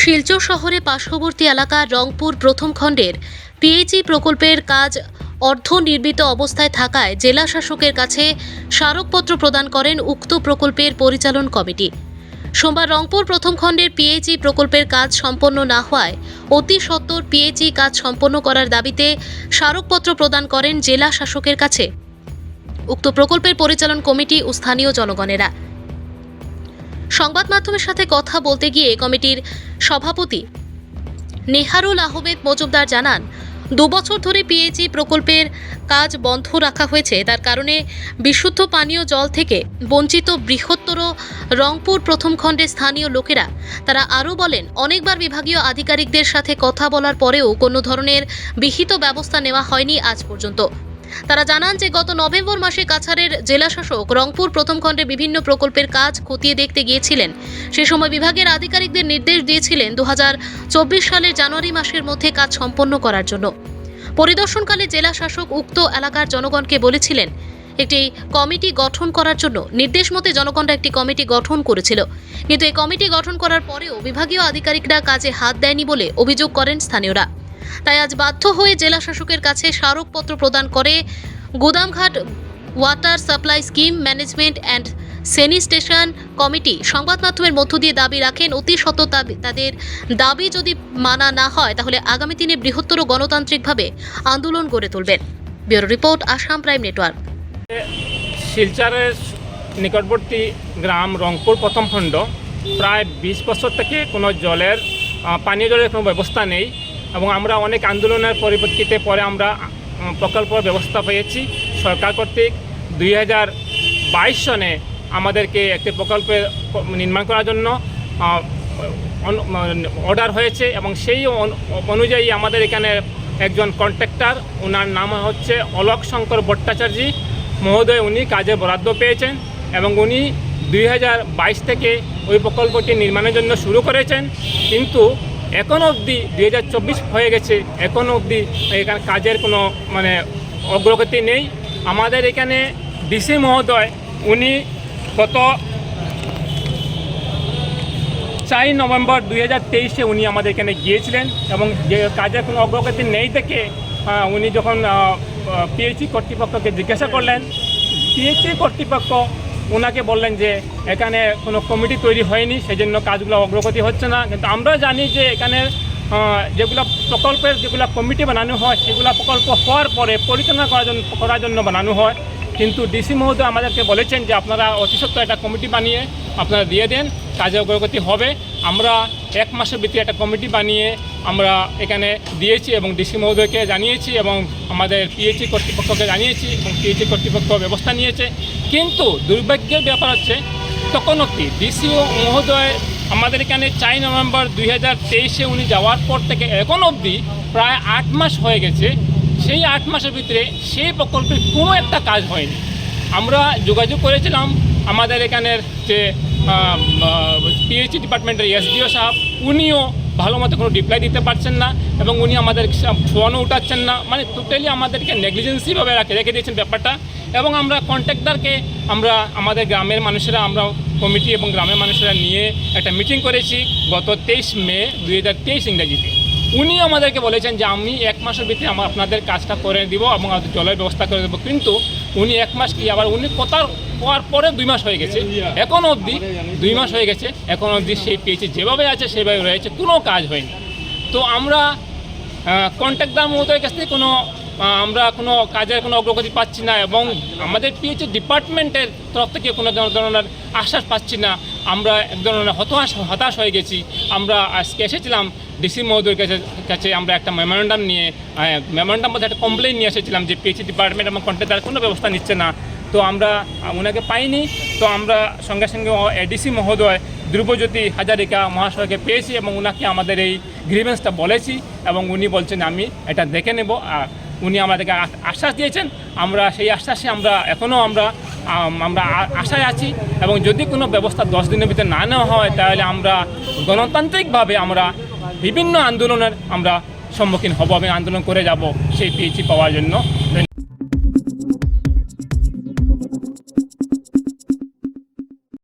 শিলচর শহরে পার্শ্ববর্তী এলাকার রংপুর প্রথম খণ্ডের পিএইচই প্রকল্পের কাজ অর্ধনির্মিত অবস্থায় থাকায় জেলা শাসকের কাছে স্মারকপত্র প্রদান করেন উক্ত প্রকল্পের পরিচালন কমিটি। সোমবার রংপুর প্রথম খণ্ডের পিএইচই প্রকল্পের কাজ সম্পন্ন না হওয়ায় অতি সত্বর পিএইচই কাজ সম্পন্ন করার দাবিতে স্মারকপত্র প্রদান করেন জেলা শাসকের কাছে উক্ত প্রকল্পের পরিচালন কমিটি ও স্থানীয় জনগণেরা। সংবাদ মাধ্যমের সাথে কথা বলতে গিয়ে কমিটির সভাপতি নেহারুল আহমেদ মজুমদার জানান, 2 বছর ধরে পিএইচই প্রকল্পের কাজ বন্ধ রাখা হয়েছে। তার কারণে বিশুদ্ধ পানীয় জল থেকে বঞ্চিত বৃহত্তর রংপুর প্রথম খণ্ডের স্থানীয় লোকেরা। তারা আরও বলেন, অনেকবার বিভাগীয় আধিকারিকদের সাথে কথা বলার পরেও কোনো ধরনের বিহিত ব্যবস্থা নেওয়া হয়নি আজ পর্যন্ত। তারা জানান যে গত নভেম্বর মাসে কাছাড়ের জেলাশাসক রংপুর প্রথম খণ্ডে বিভিন্ন প্রকল্পের কাজ খতিয়ে দেখতে গিয়েছিলেন। সে সময় বিভাগের আধিকারিকদের নির্দেশ দিয়েছিলেন 2024 সালের জানুয়ারি মাসের মধ্যে কাজ সম্পন্ন করার জন্য। পরিদর্শনকালে জেলা শাসক উক্ত এলাকার জনগণকে বলেছিলেন একটি কমিটি গঠন করার জন্য। নির্দেশ মতে জনগণরা একটি কমিটি গঠন করেছিল, কিন্তু এই কমিটি গঠন করার পরেও বিভাগীয় আধিকারিকরা কাজে হাত দেয়নি বলে অভিযোগ করেন স্থানীয়রা। তাই আজ বাধ্য হয়ে জেলা শাসকের কাছে স্মারকপত্র প্রদান করে Gudamghat water supply scheme management and sanitation committee. সংবাদ মাধ্যমের মধ্য দিয়ে দাবি রাখেন, অতি সত্বর তাদের দাবি যদি মানা না হয় তাহলে আগামী দিনে বৃহত্তর গণতান্ত্রিকভাবে আন্দোলন গড়ে তুলবেন। Bureau report, Assam prime network. শিলচরের নিকটবর্তী গ্রাম রংপুর প্রথম খণ্ড প্রায় 20 বছর থেকে কোনো পানীয় জলের কোনো ব্যবস্থা নেই এবং আমরা অনেক আন্দোলনের পরিপ্রেক্ষিতে পরে আমরা প্রকল্প ব্যবস্থা পেয়েছি। সরকার কর্তৃক 2022 সনে আমাদেরকে একটি প্রকল্প নির্মাণ করার জন্য অর্ডার হয়েছে এবং সেই অনুযায়ী আমাদের এখানে একজন কন্ট্রাক্টর, ওনার নাম হচ্ছে অলোক শঙ্কর ভট্টাচার্য মহোদয়। উনি কাজে বরাদ্দ পেয়েছেন এবং উনি 2022 থেকে ওই প্রকল্পটি নির্মাণের জন্য শুরু করেছেন, কিন্তু এখনও অবধি 2024 হয়ে গেছে, এখনও অবধি এখানে কাজের কোনো অগ্রগতি নেই। আমাদের এখানে ডিসি মহোদয় উনি গত 4 নভেম্বর 2023 উনি আমাদের এখানে গিয়েছিলেন এবং যে কাজের কোনো অগ্রগতি নেই দেখে উনি যখন পিএইচই কর্তৃপক্ষকে জিজ্ঞাসা করলেন, পিএইচই কর্তৃপক্ষ ওনাকে বললেন যে এখানে কোনো কমিটি তৈরি হয়নি, সেই জন্য কাজগুলো অগ্রগতি হচ্ছে না। কিন্তু আমরা জানি যে এখানে যেগুলো প্রকল্পের যেগুলো কমিটি বানানো হয় সেগুলো প্রকল্প হওয়ার পরে পরিচালনা করার জন্য বানানো হয়। কিন্তু ডিসি মহোদয় আমাদেরকে বলেছেন যে আপনারা অতি সত্বর একটা কমিটি বানিয়ে আপনারা দিয়ে দেন, কাজে অগ্রগতি হবে। আমরা 1 মাসের ভিতরে একটা কমিটি বানিয়ে আমরা এখানে দিয়েছি এবং ডিসি মহোদয়কে জানিয়েছি এবং আমাদের পিএইচই কর্তৃপক্ষকে জানিয়েছি এবং পিএইচই কর্তৃপক্ষ ব্যবস্থা নিয়েছে। কিন্তু দুর্ভাগ্যের ব্যাপার হচ্ছে তখন অবধি ডিসি মহোদয় আমাদের এখানে 4 নভেম্বর 2023 উনি যাওয়ার পর থেকে এখন অবধি প্রায় 8 মাস হয়ে গেছে। সেই 8 মাসের ভিতরে সেই প্রকল্পের কোনো একটা কাজ হয়নি। আমরা যোগাযোগ করেছিলাম আমাদের এখানের যে পিএইচই ডিপার্টমেন্টের এসডিও সাহেব, উনিও ভালো মতো কোনো রিপ্লাই দিতে পারছেন না এবং উনি আমাদের ফোনও উঠাচ্ছেন না। টোটালি আমাদেরকে নেগলিজেন্সিভাবে রেখে দিয়েছেন ব্যাপারটা। এবং আমরা কন্ট্রাক্টরকে আমাদের গ্রামের মানুষেরা আমরা কমিটি এবং গ্রামের মানুষেরা নিয়ে একটা মিটিং করেছি গত 23 মে 2023 ইংরেজিতে। উনি আমাদেরকে বলেছেন যে আমি 1 মাসের ভিতরে আপনাদের কাজটা করে দিব এবং জলের ব্যবস্থা করে দেবো। কিন্তু উনি 1 মাস কি, আবার উনি কথা হওয়ার পরে 2 মাস হয়ে গেছে, এখনও অবধি 2 মাস হয়ে গেছে, এখনও অবধি সেই পিএইচই যেভাবে আছে সেভাবে রয়েছে, কোনো কাজ হয়নি। তো আমরা কন্ট্রাক্টর মহোদয়ের কাছ থেকে আমরা কোনো কাজের কোনো অগ্রগতি পাচ্ছি না এবং আমাদের পিএইচই ডিপার্টমেন্টের তরফ থেকে কোনো ধরনের আশ্বাস পাচ্ছি না। আমরা এক ধরনের হতাশ হয়ে গেছি। আমরা আজকে এসেছিলাম ডিসি মহোদয়ের কাছে আমরা একটা মেমোরেন্ডাম বলতে একটা কমপ্লেন নিয়ে এসেছিলাম যে পিএইচই ডিপার্টমেন্ট এবং কন্ট্রাক্টর কোনো ব্যবস্থা নিচ্ছে না। তো আমরা ওনাকে পাইনি। তো আমরা সঙ্গে সঙ্গে এডিসি মহোদয় ধ্রুবজ্যোতি হাজারিকা মহাশয়কে পেয়েছি এবং ওনাকে আমাদের এই গ্রিভেন্সটা বলেছি এবং উনি বলছেন আমি এটা দেখে নেব। আর উনি আমাদেরকে আশ্বাস দিয়েছেন, আমরা সেই আশ্বাসে এখনও আমরা আশায় আছি এবং যদি কোনো ব্যবস্থা 10 দিনের ভিতরে না নেওয়া হয় তাহলে আমরা গণতান্ত্রিকভাবে বিভিন্ন আন্দোলনের সম্মুখীন হব এবং আন্দোলন করে যাব সেই পিএইচই পাওয়ার জন্য।